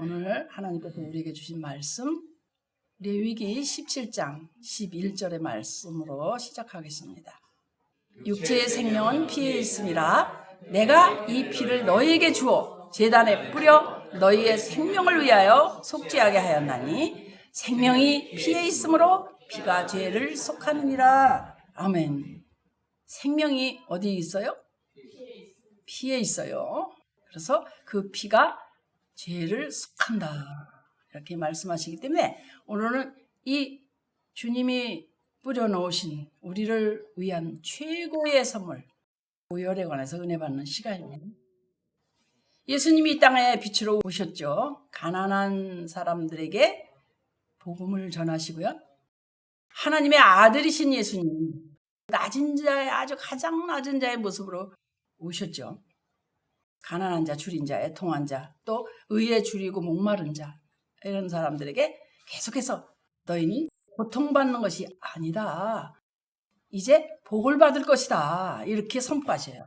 오늘 하나님께서 우리에게 주신 말씀 레위기 17장 11절의 말씀으로 시작하겠습니다. 육체의 생명은 피에 있음이라 내가 이 피를 너희에게 주어 제단에 뿌려 너희의 생명을 위하여 속죄하게 하였나니 생명이 피에 있으므로 피가 죄를 속하느니라. 아멘. 생명이 어디 있어요? 피에 있어요. 그래서 그 피가 죄를 속한다 이렇게 말씀하시기 때문에 오늘은 이 주님이 뿌려놓으신 우리를 위한 최고의 선물 보혈에 관해서 은혜 받는 시간입니다. 예수님이 이 땅에 빛으로 오셨죠. 가난한 사람들에게 복음을 전하시고요. 하나님의 아들이신 예수님 낮은 자의 아주 가장 낮은 자의 모습으로 오셨죠. 가난한 자, 줄인 자, 애통한 자, 또 의에 줄이고 목마른 자 이런 사람들에게 계속해서 너희는 고통받는 것이 아니다. 이제 복을 받을 것이다. 이렇게 선포하셔요.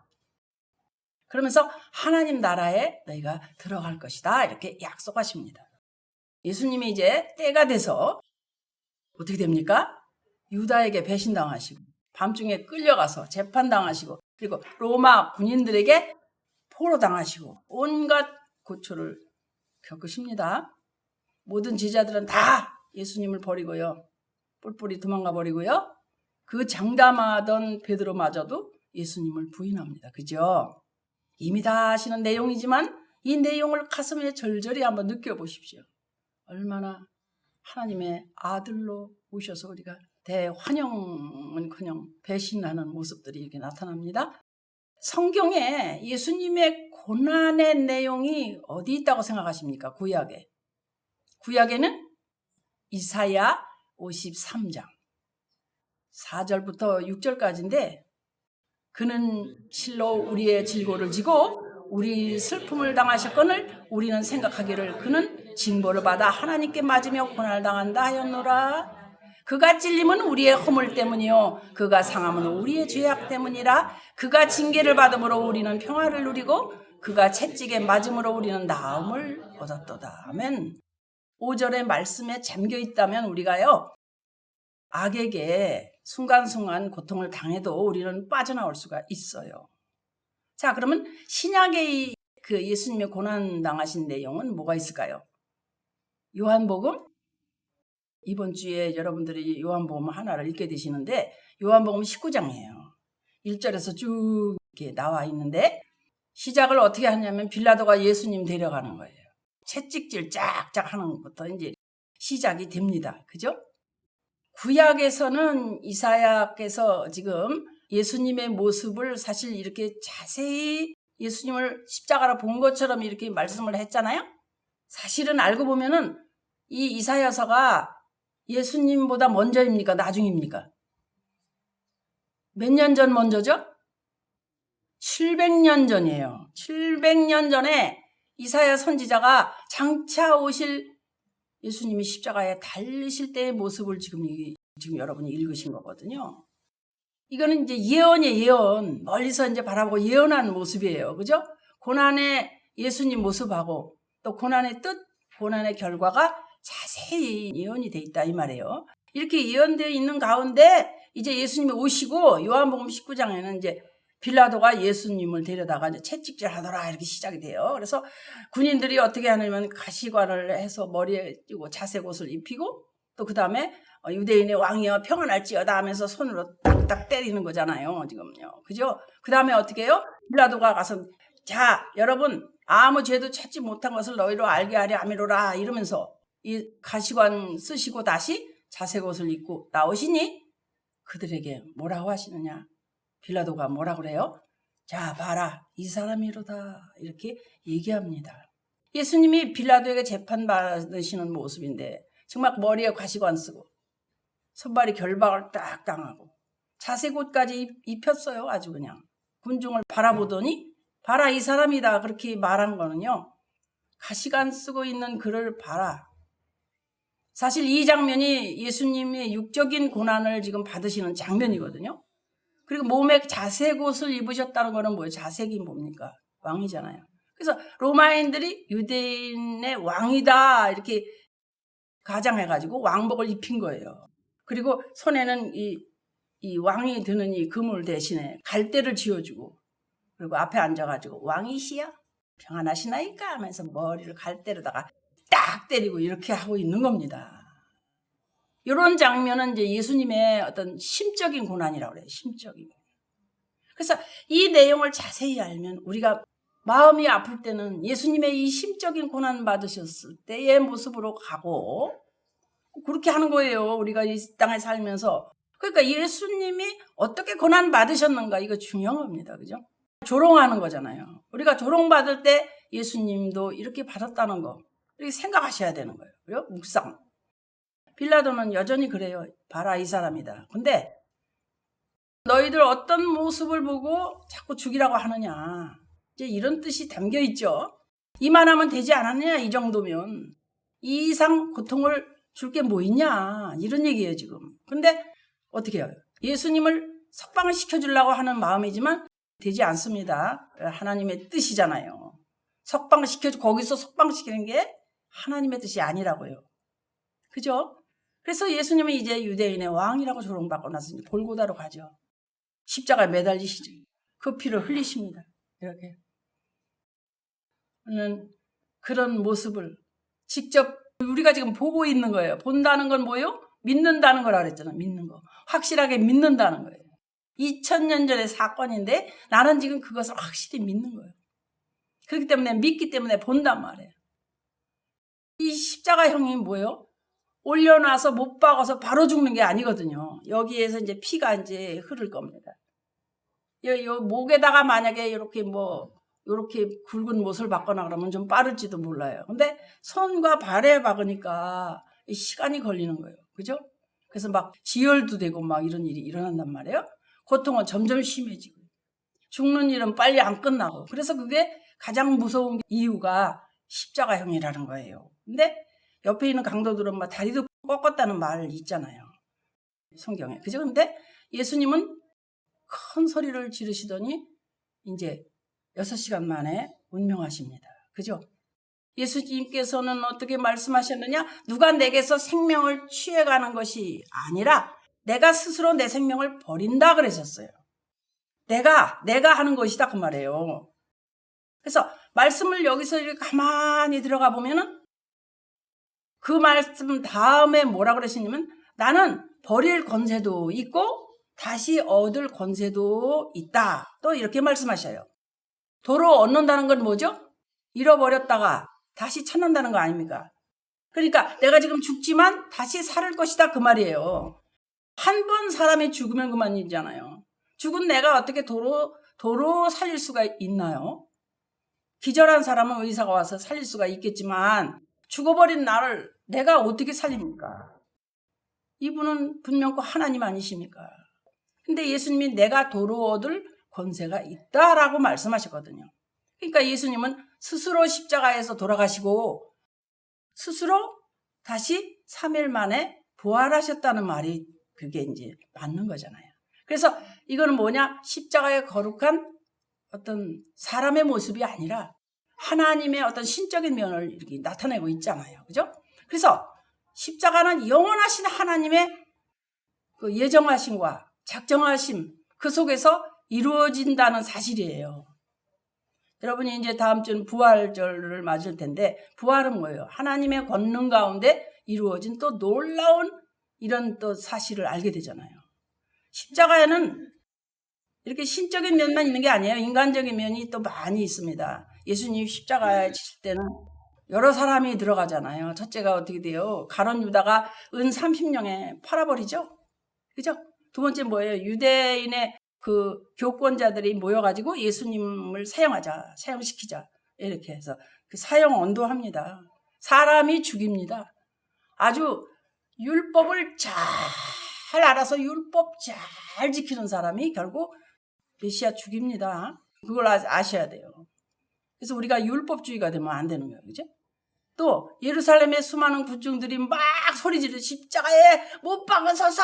그러면서 하나님 나라에 너희가 들어갈 것이다. 이렇게 약속하십니다. 예수님이 이제 때가 돼서 어떻게 됩니까? 유다에게 배신당하시고 밤중에 끌려가서 재판당하시고 그리고 로마 군인들에게 포로당하시고 온갖 고초를 겪으십니다. 모든 제자들은 다 예수님을 버리고요. 뿔뿔이 도망가 버리고요. 그 장담하던 베드로마저도 예수님을 부인합니다. 그죠? 이미 다 아시는 내용이지만 이 내용을 가슴에 절절히 한번 느껴보십시오. 얼마나 하나님의 아들로 오셔서 우리가 대환영은커녕 배신하는 모습들이 이렇게 나타납니다. 성경에 예수님의 고난의 내용이 어디 있다고 생각하십니까? 구약에. 구약에는 이사야 53장 4절부터 6절까지인데 그는 실로 우리의 질고를 지고 우리 슬픔을 당하셨거늘 우리는 생각하기를 그는 징벌을 받아 하나님께 맞으며 고난을 당한다 하였노라. 그가 찔림은 우리의 허물 때문이요 그가 상함은 우리의 죄악 때문이라. 그가 징계를 받음으로 우리는 평화를 누리고 그가 채찍에 맞음으로 우리는 나음을 얻었도다. 아멘. 5절의 말씀에 잠겨 있다면 우리가요 악에게 순간순간 고통을 당해도 우리는 빠져나올 수가 있어요. 자, 그러면 신약의 그 예수님의 고난 당하신 내용은 뭐가 있을까요? 요한복음? 이번 주에 여러분들이 요한복음 하나를 읽게 되시는데 요한복음 19장이에요. 1절에서 쭉 이렇게 나와 있는데 시작을 어떻게 하냐면 빌라도가 예수님 데려가는 거예요. 채찍질 쫙쫙 하는 것부터 이제 시작이 됩니다. 그죠? 구약에서는 이사야께서 지금 예수님의 모습을 사실 이렇게 자세히 예수님을 십자가로 본 것처럼 이렇게 말씀을 했잖아요. 사실은 알고 보면은 이 이사야서가 예수님보다 먼저입니까? 나중입니까? 몇 년 전 먼저죠? 700년 전이에요. 700년 전에 이사야 선지자가 장차 오실 예수님이 십자가에 달리실 때의 모습을 지금 여러분이 읽으신 거거든요. 이거는 이제 예언이에요, 예언. 멀리서 이제 바라보고 예언한 모습이에요. 그죠? 고난의 예수님 모습하고 또 고난의 뜻, 고난의 결과가 자세히 예언이 돼 있다 이 말이에요. 이렇게 예언되어 있는 가운데 이제 예수님이 오시고 요한복음 19장에는 이제 빌라도가 예수님을 데려다가 이제 채찍질 하더라 이렇게 시작이 돼요. 그래서 군인들이 어떻게 하냐면 가시관을 해서 머리에 띄고 자색 옷을 입히고 또 그 다음에 유대인의 왕이여 평안할지어다 하면서 손으로 딱딱 때리는 거잖아요. 지금요. 그죠? 그 다음에 어떻게 해요? 빌라도가 가서 자 여러분 아무 죄도 찾지 못한 것을 너희로 알게 하려 함이로라 이러면서 이 가시관 쓰시고 다시 자색 옷을 입고 나오시니 그들에게 뭐라고 하시느냐? 빌라도가 뭐라고 그래요? 자 봐라 이 사람이로다 이렇게 얘기합니다. 예수님이 빌라도에게 재판받으시는 모습인데 정말 머리에 가시관 쓰고 손발이 결박을 딱 당하고 자색옷까지 입혔어요. 아주 그냥 군중을 바라보더니 봐라 이 사람이다 그렇게 말한 거는요. 가시관 쓰고 있는 그를 봐라. 사실 이 장면이 예수님의 육적인 고난을 지금 받으시는 장면이거든요. 그리고 몸에 자색 옷을 입으셨다는 거는 뭐예요? 자색이 뭡니까? 왕이잖아요. 그래서 로마인들이 유대인의 왕이다 이렇게 가장해가지고 왕복을 입힌 거예요. 그리고 손에는 이 왕이 드는 이 그물 대신에 갈대를 쥐어주고, 그리고 앞에 앉아가지고 왕이시여 평안하시나이까 하면서 머리를 갈대로다가 딱 때리고 이렇게 하고 있는 겁니다. 이런 장면은 이제 예수님의 어떤 심적인 고난이라고 그래요. 심적인. 그래서 이 내용을 자세히 알면 우리가 마음이 아플 때는 예수님의 이 심적인 고난 받으셨을 때의 모습으로 가고, 그렇게 하는 거예요. 우리가 이 땅에 살면서. 그러니까 예수님이 어떻게 고난 받으셨는가, 이거 중요한 겁니다. 그죠? 조롱하는 거잖아요. 우리가 조롱받을 때 예수님도 이렇게 받았다는 거, 이렇게 생각하셔야 되는 거예요. 그죠? 묵상. 빌라도는 여전히 그래요. 봐라, 이 사람이다. 근데 너희들 어떤 모습을 보고 자꾸 죽이라고 하느냐, 이제 이런 뜻이 담겨 있죠. 이만하면 되지 않았냐, 이 정도면. 이 이상 고통을 줄 게 뭐 있냐, 이런 얘기예요 지금. 근데 어떻게 해요? 예수님을 석방을 시켜주려고 하는 마음이지만 되지 않습니다. 하나님의 뜻이잖아요. 석방을 시켜주, 거기서 석방시키는 게 하나님의 뜻이 아니라고요. 그죠? 그래서 예수님은 이제 유대인의 왕이라고 조롱받고 나서 이제 골고다로 가죠. 십자가에 매달리시죠. 그 피를 흘리십니다. 이렇게. 그런 모습을 직접 우리가 지금 보고 있는 거예요. 본다는 건 뭐예요? 믿는다는 거라 그랬잖아요. 믿는 거. 확실하게 믿는다는 거예요. 2000년 전의 사건인데 나는 지금 그것을 확실히 믿는 거예요. 그렇기 때문에 믿기 때문에 본단 말이에요. 이 십자가형이 뭐예요? 올려놔서 못 박아서 바로 죽는 게 아니거든요. 여기에서 이제 피가 이제 흐를 겁니다. 요 목에다가 만약에 이렇게 이렇게 굵은 못을 박거나 그러면 좀 빠를지도 몰라요. 근데 손과 발에 박으니까 시간이 걸리는 거예요. 그죠? 그래서 막 지혈도 되고 막 이런 일이 일어난단 말이에요. 고통은 점점 심해지고, 죽는 일은 빨리 안 끝나고. 그래서 그게 가장 무서운 이유가 십자가형이라는 거예요. 근데 옆에 있는 강도들은 막 다리도 꺾었다는 말 있잖아요. 성경에. 그죠? 근데 예수님은 큰 소리를 지르시더니 이제 6시간 만에 운명하십니다. 그죠? 예수님께서는 어떻게 말씀하셨느냐? 누가 내게서 생명을 취해가는 것이 아니라 내가 스스로 내 생명을 버린다 그러셨어요. 내가 하는 것이다 그 말이에요. 그래서 말씀을 여기서 이렇게 가만히 들어가 보면은 그 말씀 다음에 뭐라 그러시냐면 나는 버릴 권세도 있고 다시 얻을 권세도 있다. 또 이렇게 말씀하셔요. 도로 얻는다는 건 뭐죠? 잃어버렸다가 다시 찾는다는 거 아닙니까? 그러니까 내가 지금 죽지만 다시 살 것이다 그 말이에요. 한 번 사람이 죽으면 그만이잖아요. 죽은 내가 어떻게 도로 살릴 수가 있나요? 기절한 사람은 의사가 와서 살릴 수가 있겠지만 죽어버린 나를 내가 어떻게 살립니까? 이분은 분명히 하나님 아니십니까? 근데 예수님이 내가 도로 얻을 권세가 있다라고 말씀하셨거든요. 그러니까 예수님은 스스로 십자가에서 돌아가시고 스스로 다시 3일 만에 부활하셨다는 말이 그게 이제 맞는 거잖아요. 그래서 이거는 뭐냐? 십자가의 거룩한 어떤 사람의 모습이 아니라 하나님의 어떤 신적인 면을 이렇게 나타내고 있잖아요. 그죠? 그래서 십자가는 영원하신 하나님의 그 예정하심과 작정하심 그 속에서 이루어진다는 사실이에요. 여러분이 이제 다음 주는 부활절을 맞을 텐데 부활은 뭐예요? 하나님의 권능 가운데 이루어진 또 놀라운 이런 또 사실을 알게 되잖아요. 십자가에는 이렇게 신적인 면만 있는 게 아니에요. 인간적인 면이 또 많이 있습니다. 예수님 십자가에 지실 때는 여러 사람이 들어가잖아요. 첫째가 어떻게 돼요? 가룟 유다가 은 30냥에 팔아버리죠. 그죠? 두 번째 뭐예요? 유대인의 그 교권자들이 모여가지고 예수님을 사형시키자. 이렇게 해서 그 사형 언도합니다. 사람이 죽입니다. 아주 율법을 잘 알아서 율법 잘 지키는 사람이 결국 메시아 죽입니다. 그걸 아셔야 돼요. 그래서 우리가 율법주의가 되면 안 되는 거예요. 그죠? 또 예루살렘의 수많은 군중들이 막 소리 지르 십자가에 못 박으소서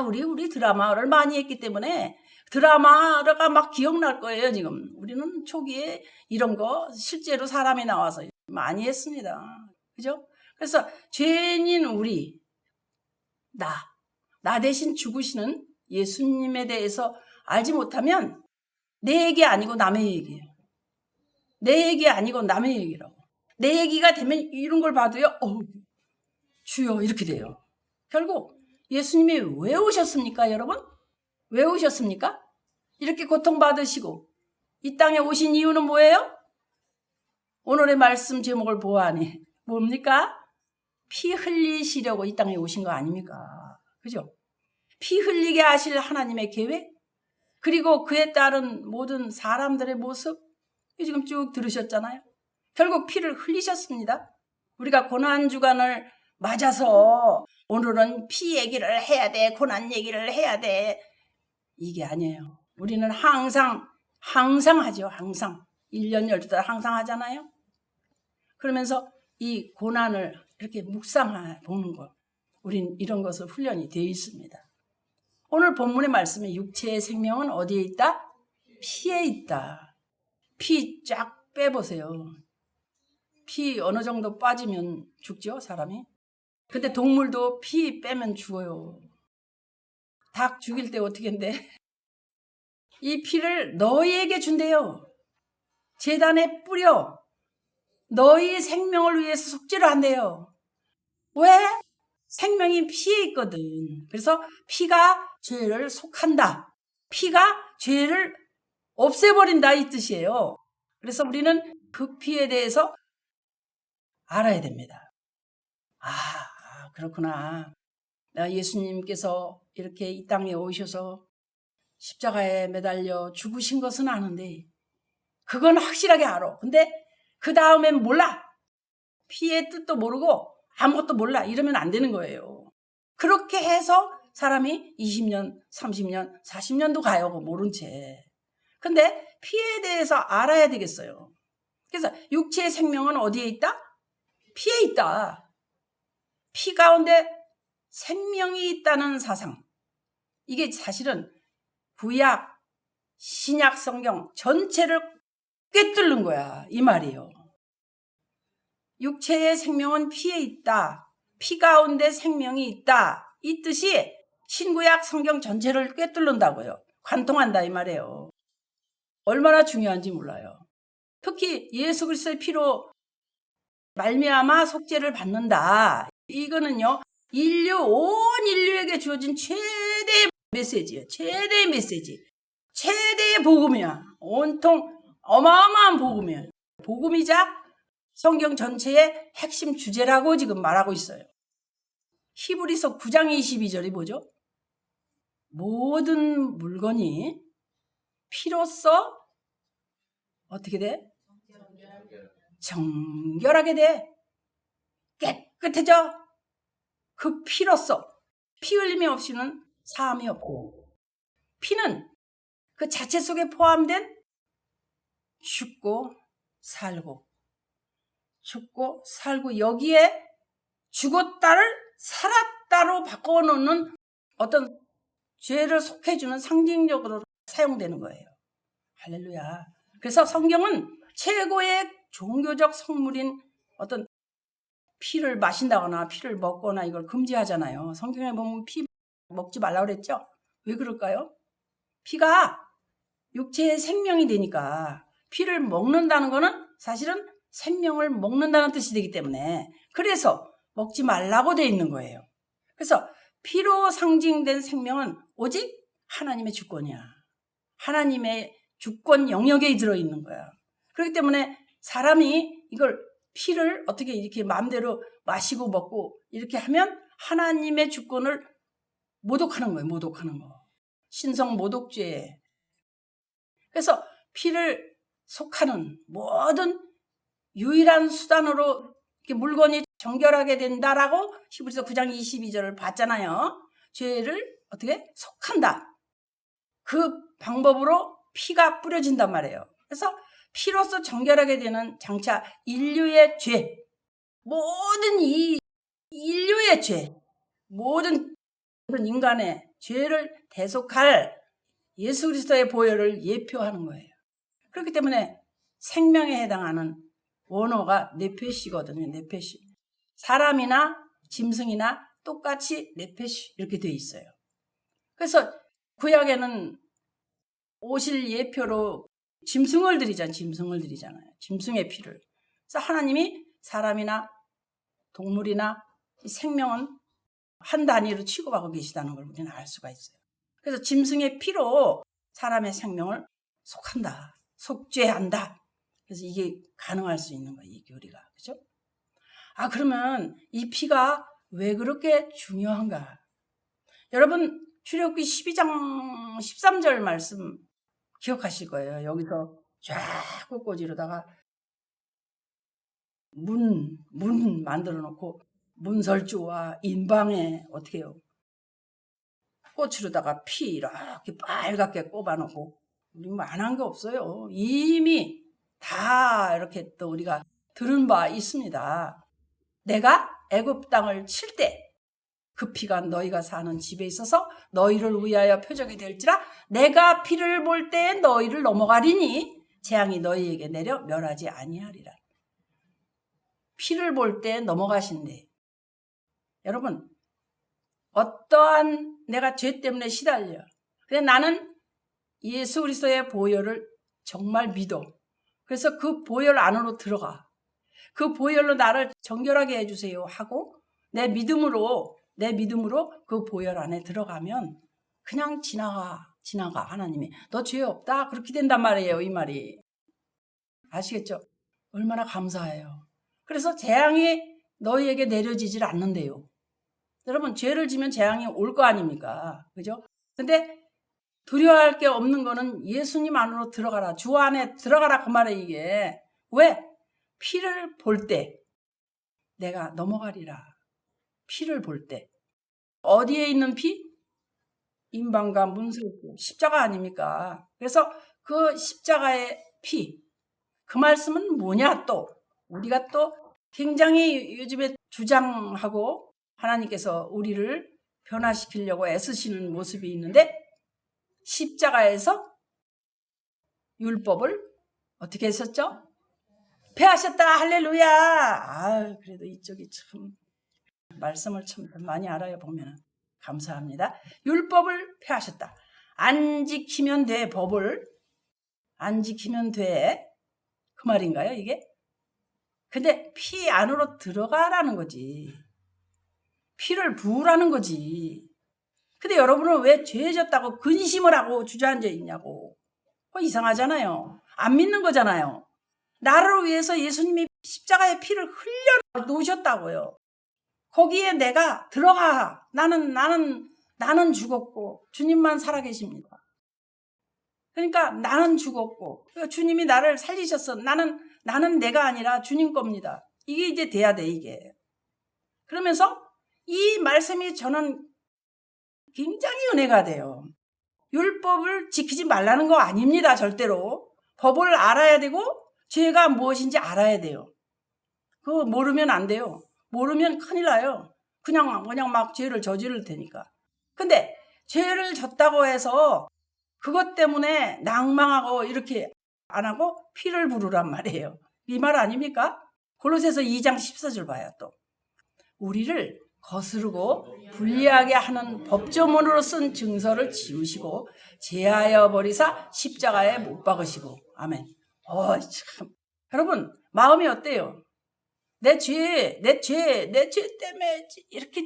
우리 드라마를 많이 했기 때문에 드라마가 막 기억날 거예요, 지금. 우리는 초기에 이런 거 실제로 사람이 나와서 많이 했습니다. 그죠? 그래서 죄인인 우리, 나 대신 죽으시는 예수님에 대해서 알지 못하면 내 얘기 아니고 남의 얘기예요. 내 얘기 아니고 남의 얘기라고. 내 얘기가 되면 이런 걸 봐도요, 주여, 이렇게 돼요. 결국 예수님이 왜 오셨습니까, 여러분? 왜 오셨습니까? 이렇게 고통받으시고 이 땅에 오신 이유는 뭐예요? 오늘의 말씀 제목을 보아하니 뭡니까? 피 흘리시려고 이 땅에 오신 거 아닙니까? 그죠? 피 흘리게 하실 하나님의 계획, 그리고 그에 따른 모든 사람들의 모습, 지금 쭉 들으셨잖아요. 결국 피를 흘리셨습니다. 우리가 고난주간을 맞아서 오늘은 피 얘기를 해야 돼, 고난 얘기를 해야 돼, 이게 아니에요. 우리는 항상 하죠. 항상 1년 12달 항상 하잖아요. 그러면서 이 고난을 이렇게 묵상해 보는 것, 우린 이런 것을 훈련이 되어 있습니다. 오늘 본문의 말씀에 육체의 생명은 어디에 있다? 피에 있다. 피 쫙 빼보세요. 피 어느 정도 빠지면 죽죠, 사람이. 근데 동물도 피 빼면 죽어요. 닭 죽일 때 어떻게 한대? 이 피를 너희에게 준대요. 제단에 뿌려 너희 생명을 위해서 속죄를 한대요. 왜? 생명이 피에 있거든. 그래서 피가 죄를 속한다. 피가 죄를 없애버린다, 이 뜻이에요. 그래서 우리는 그 피에 대해서 알아야 됩니다. 그렇구나. 예수님께서 이렇게 이 땅에 오셔서 십자가에 매달려 죽으신 것은 아는데 그건 확실하게 알아. 근데 그 다음엔 몰라. 피의 뜻도 모르고 아무것도 몰라. 이러면 안 되는 거예요. 그렇게 해서 사람이 20년, 30년, 40년도 가요. 모른 채. 근데 피에 대해서 알아야 되겠어요. 그래서 육체의 생명은 어디에 있다? 피에 있다. 피 가운데 생명이 있다는 사상. 이게 사실은 구약, 신약 성경 전체를 꿰뚫는 거야, 이 말이에요. 육체의 생명은 피에 있다. 피 가운데 생명이 있다. 이 뜻이 신구약 성경 전체를 꿰뚫는다고요. 관통한다, 이 말이에요. 얼마나 중요한지 몰라요. 특히 예수 그리스도의 피로 말미암아 속죄를 받는다. 이거는요, 온 인류에게 주어진 최대의 메시지예요. 최대의 메시지. 최대의 복음이야. 온통 어마어마한 복음이에요. 복음이자 성경 전체의 핵심 주제라고 지금 말하고 있어요. 히브리서 9장 22절이 뭐죠? 모든 물건이 피로써 어떻게 돼? 정결하게 돼. 깨끗해져. 그 피로써. 피 흘림이 없이는 사함이 없고, 피는 그 자체 속에 포함된 죽고 살고 여기에 죽었다를 살았다로 바꿔놓는 어떤 죄를 속해주는 상징적으로 사용되는 거예요. 할렐루야. 그래서 성경은 최고의 종교적 성물인 어떤 피를 마신다거나 피를 먹거나 이걸 금지하잖아요. 성경에 보면 피 먹지 말라고 그랬죠? 왜 그럴까요? 피가 육체의 생명이 되니까 피를 먹는다는 거는 사실은 생명을 먹는다는 뜻이 되기 때문에 그래서 먹지 말라고 되어 있는 거예요. 그래서 피로 상징된 생명은 오직 하나님의 주권이야. 하나님의 주권 영역에 들어있는 거야. 그렇기 때문에 사람이 이걸 피를 어떻게 이렇게 마음대로 마시고 먹고 이렇게 하면 하나님의 주권을 모독하는 거예요. 모독하는 거. 신성 모독죄. 그래서 피를 속하는 모든 유일한 수단으로 이렇게 물건이 정결하게 된다라고 히브리서 9장 22절을 봤잖아요. 죄를 어떻게 속한다. 그 방법으로 피가 뿌려진단 말이에요. 그래서 피로서 정결하게 되는 장차 인류의 죄, 모든 이 인류의 죄, 모든 인간의 죄를 대속할 예수 그리스도의 보혈을 예표하는 거예요. 그렇기 때문에 생명에 해당하는 원어가 네페시거든요. 네페시. 사람이나 짐승이나 똑같이 네페시 이렇게 되어 있어요. 그래서 구약에는 오실 예표로 짐승을 드리잖아요. 짐승을 드리잖아요. 짐승의 피를. 그래서 하나님이 사람이나 동물이나 생명은 한 단위로 취급하고 계시다는 걸 우리는 알 수가 있어요. 그래서 짐승의 피로 사람의 생명을 속한다. 속죄한다. 그래서 이게 가능할 수 있는 거예요. 이 교리가. 그죠? 그러면 이 피가 왜 그렇게 중요한가? 여러분 출애굽기 12장 13절 말씀 기억하실 거예요. 여기서 쫙 꽂꽂이로다가 문 만들어 놓고 문설주와 인방에 어떻게 해요? 꽃으로다가 피 이렇게 빨갛게 꼽아놓고 우리 뭐 안 한 거 없어요. 이미 다 이렇게 또 우리가 들은 바 있습니다. 내가 애굽 땅을 칠 때 그 피가 너희가 사는 집에 있어서 너희를 위하여 표적이 될지라 내가 피를 볼 때 너희를 넘어가리니 재앙이 너희에게 내려 멸하지 아니하리라. 피를 볼 때 넘어가신대. 여러분 어떠한 내가 죄 때문에 시달려. 근데 나는 예수 그리스도의 보혈을 정말 믿어. 그래서 그 보혈 안으로 들어가. 그 보혈로 나를 정결하게 해주세요 하고 내 믿음으로 그 보혈 안에 들어가면 그냥 지나가. 하나님이 너 죄 없다 그렇게 된단 말이에요. 이 말이. 아시겠죠? 얼마나 감사해요. 그래서 재앙이 너희에게 내려지질 않는데요. 여러분 죄를 지면 재앙이 올 거 아닙니까? 그죠? 근데 두려워할 게 없는 거는 예수님 안으로 들어가라. 주 안에 들어가라 그 말이에요. 이게. 왜? 피를 볼 때 내가 넘어가리라. 피를 볼 때. 어디에 있는 피? 인방과 문설주. 십자가 아닙니까? 그래서 그 십자가의 피. 그 말씀은 뭐냐 또. 우리가 또 굉장히 요즘에 주장하고 하나님께서 우리를 변화시키려고 애쓰시는 모습이 있는데 십자가에서 율법을 어떻게 했었죠? 폐하셨다. 할렐루야. 그래도 이쪽이 참 말씀을 참 많이 알아요. 보면 감사합니다. 율법을 폐하셨다. 안 지키면 돼. 법을 안 지키면 돼. 그 말인가요 이게? 근데 피 안으로 들어가라는 거지. 피를 부으라는 거지. 근데 여러분은 왜 죄졌다고 근심을 하고 주저앉아 있냐고. 그거 이상하잖아요. 안 믿는 거잖아요. 나를 위해서 예수님이 십자가의 피를 흘려 놓으셨다고요. 거기에 내가 들어가. 나는 죽었고 주님만 살아계십니다. 그러니까 나는 죽었고 주님이 나를 살리셨어. 나는 내가 아니라 주님 겁니다. 이게 이제 돼야 돼 이게. 그러면서 이 말씀이 저는 굉장히 은혜가 돼요. 율법을 지키지 말라는 거 아닙니다. 절대로. 법을 알아야 되고 죄가 무엇인지 알아야 돼요. 그거 모르면 안 돼요. 모르면 큰일 나요. 그냥 막 죄를 저지를 테니까. 근데 죄를 졌다고 해서 그것 때문에 낭망하고 이렇게 안 하고 피를 부르란 말이에요. 이 말 아닙니까? 골로새서 2장 14절 봐요. 또 우리를 거스르고 불리하게 하는 법조문으로 쓴 증서를 지우시고 제하여 버리사 십자가에 못 박으시고. 아멘. 참. 여러분 마음이 어때요? 내 죄 때문에 이렇게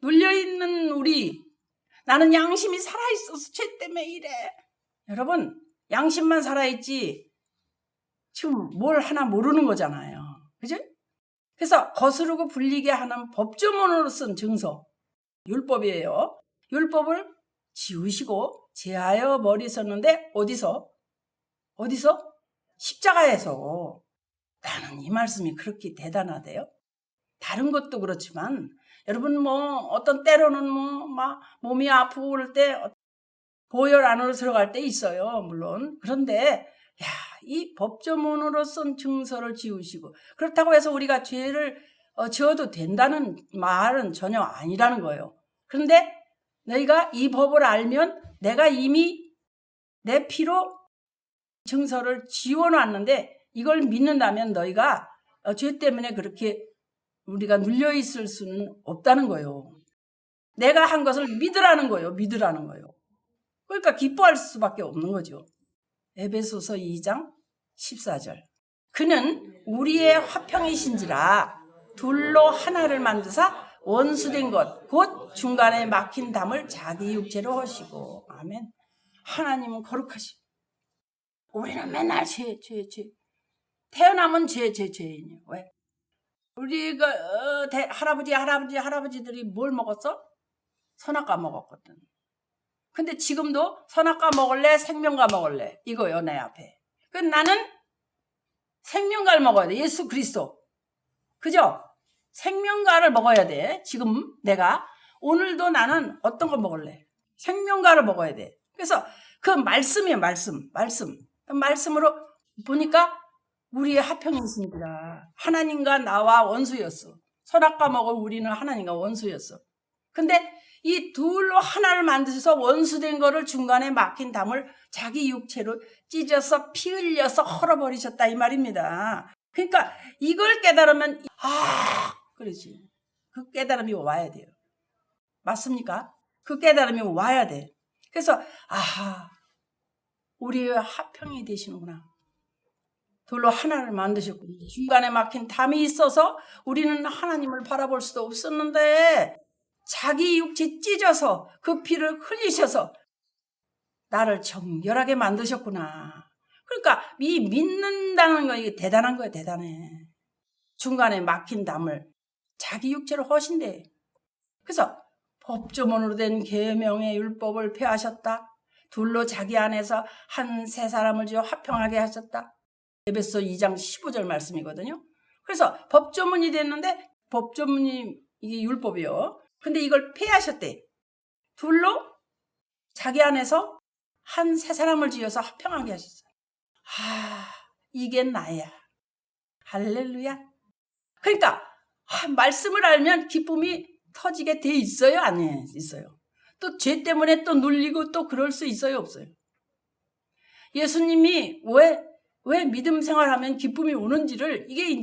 눌려있는 우리. 나는 양심이 살아있어서 죄 때문에 이래. 여러분 양심만 살아있지 지금 뭘 하나 모르는 거잖아요. 그죠? 그래서 거스르고 불리게 하는 법조문으로 쓴 증서 율법이에요. 율법을 지우시고 제하여 버리셨는데 어디서? 십자가에서. 나는 이 말씀이 그렇게 대단하대요. 다른 것도 그렇지만 여러분 어떤 때로는 막 몸이 아프고 그럴 때 보혈 안으로 들어갈 때 있어요. 물론. 그런데 이 법조문으로 쓴 증서를 지우시고 그렇다고 해서 우리가 죄를 지어도 된다는 말은 전혀 아니라는 거예요. 그런데 너희가 이 법을 알면 내가 이미 내 피로 증서를 지워놨는데 이걸 믿는다면 너희가 죄 때문에 그렇게 우리가 눌려있을 수는 없다는 거예요. 내가 한 것을 믿으라는 거예요. 믿으라는 거예요. 그러니까 기뻐할 수밖에 없는 거죠. 에베소서 2장 14절. 그는 우리의 화평이신지라 둘로 하나를 만드사 원수된 것 곧 중간에 막힌 담을 자기 육체로 하시고. 아멘. 하나님은 거룩하시고 우리는 맨날 죄. 태어나면 죄인이에요. 왜? 우리가 할아버지들이 뭘 먹었어? 선악과 먹었거든. 근데 지금도 선악과 먹을래? 생명과 먹을래? 이거요, 내 앞에. 나는 생명과를 먹어야 돼. 예수 그리스도. 그죠? 생명과를 먹어야 돼. 지금 내가. 오늘도 나는 어떤 거 먹을래? 생명과를 먹어야 돼. 그래서 그 말씀이에요, 말씀. 말씀으로 보니까 우리의 화평이신지라. 하나님과 나와 원수였어. 선악과 먹은 우리는 하나님과 원수였어. 근데 이 둘로 하나를 만드셔서 원수된 거를 중간에 막힌 담을 자기 육체로 찢어서 피 흘려서 헐어버리셨다 이 말입니다. 그러니까 이걸 깨달으면 그러지. 그 깨달음이 와야 돼요. 맞습니까? 그 깨달음이 와야 돼. 그래서 우리의 화평이 되시는구나. 둘로 하나를 만드셨군요. 중간에 막힌 담이 있어서 우리는 하나님을 바라볼 수도 없었는데 자기 육체 찢어서 그 피를 흘리셔서 나를 정결하게 만드셨구나. 그러니까 이 믿는다는 거 이게 대단한 거예요. 대단해. 중간에 막힌 담을 자기 육체로 하신대. 그래서 법조문으로 된 계명의 율법을 폐하셨다. 둘로 자기 안에서 한 세 사람을 지어 화평하게 하셨다. 에베소 2장 15절 말씀이거든요. 그래서 법조문이 됐는데 법조문이 이게 율법이요. 근데 이걸 폐하셨대. 둘로 자기 안에서 한 세 사람을 지어서 화평하게 하셨어요. 이게 나야. 할렐루야. 그러니까 말씀을 알면 기쁨이 터지게 돼 있어요? 안 있어요? 또 죄 때문에 또 눌리고 또 그럴 수 있어요? 없어요? 예수님이 왜 믿음 생활하면 기쁨이 오는지를 이게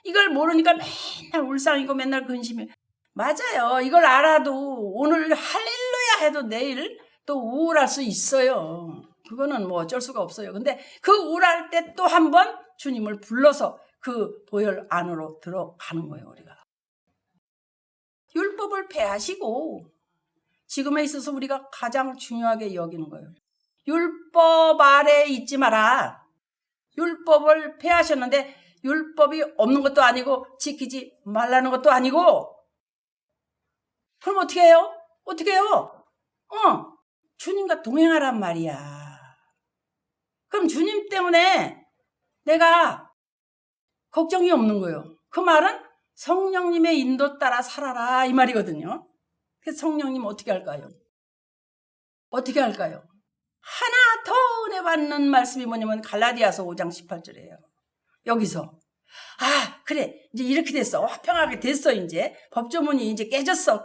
이걸 모르니까 맨날 울상이고 맨날 근심이 맞아요. 이걸 알아도 오늘 할렐루야 해도 내일 또 우울할 수 있어요. 그거는 뭐 어쩔 수가 없어요. 근데 그 우울할 때 또 한 번 주님을 불러서 그 보혈 안으로 들어가는 거예요. 우리가 율법을 폐하시고 지금에 있어서 우리가 가장 중요하게 여기는 거예요. 율법 아래 있지 마라. 율법을 폐하셨는데 율법이 없는 것도 아니고 지키지 말라는 것도 아니고 그럼 어떻게 해요? 주님과 동행하란 말이야. 그럼 주님 때문에 내가 걱정이 없는 거예요. 그 말은 성령님의 인도 따라 살아라 이 말이거든요. 그래서 성령님 어떻게 할까요? 하나 더 은혜 받는 말씀이 뭐냐면 갈라디아서 5장 18절이에요. 여기서 그래 이제 이렇게 됐어. 화평하게 됐어. 이제 법조문이 이제 깨졌어.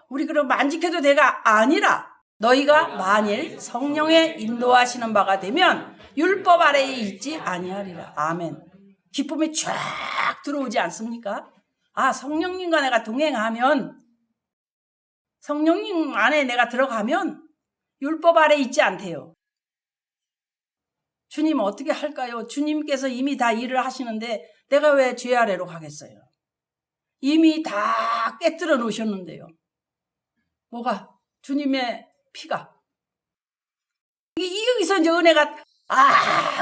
우리 그럼 안 지켜도 돼가 아니라 너희가 만일 성령의 인도하시는 바가 되면 율법 아래에 있지 아니하리라. 아멘. 기쁨이 쫙 들어오지 않습니까? 성령님과 내가 동행하면 성령님 안에 내가 들어가면 율법 아래에 있지 않대요. 주님 어떻게 할까요? 주님께서 이미 다 일을 하시는데 내가 왜 죄 아래로 가겠어요? 이미 다 깨뜨려 놓으셨는데요. 뭐가? 주님의 피가. 여기서 이제 은혜가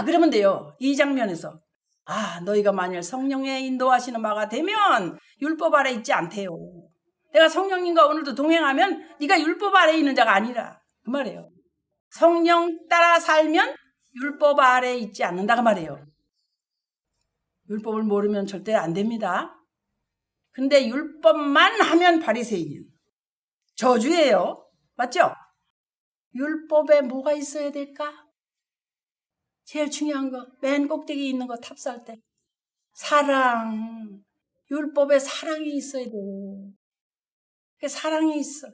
그러면 돼요. 이 장면에서 너희가 만일 성령의 인도하시는 바가 되면 율법 아래 있지 않대요. 내가 성령님과 오늘도 동행하면 네가 율법 아래 있는 자가 아니라 그 말이에요. 성령 따라 살면 율법 아래 있지 않는다 그 말이에요. 율법을 모르면 절대 안 됩니다. 근데 율법만 하면 바리새인 저주예요. 맞죠? 율법에 뭐가 있어야 될까? 제일 중요한 거, 맨 꼭대기 있는 거 탑살 때 사랑. 율법에 사랑이 있어야 돼. 사랑이 있어.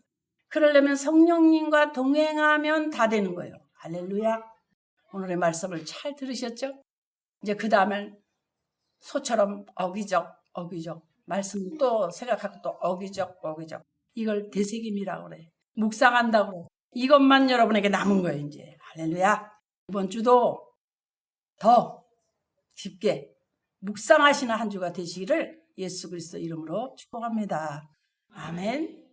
그러려면 성령님과 동행하면 다 되는 거예요. 할렐루야. 오늘의 말씀을 잘 들으셨죠? 이제 그 다음엔 소처럼 어기적 말씀 또 생각하고 또 어기적 이걸 되새김이라고 그래. 묵상한다고 그래. 이것만 여러분에게 남은 거예요. 이제 할렐루야. 이번 주도 더 깊게 묵상하시는 한 주가 되시기를 예수 그리스도 이름으로 축복합니다. 아멘.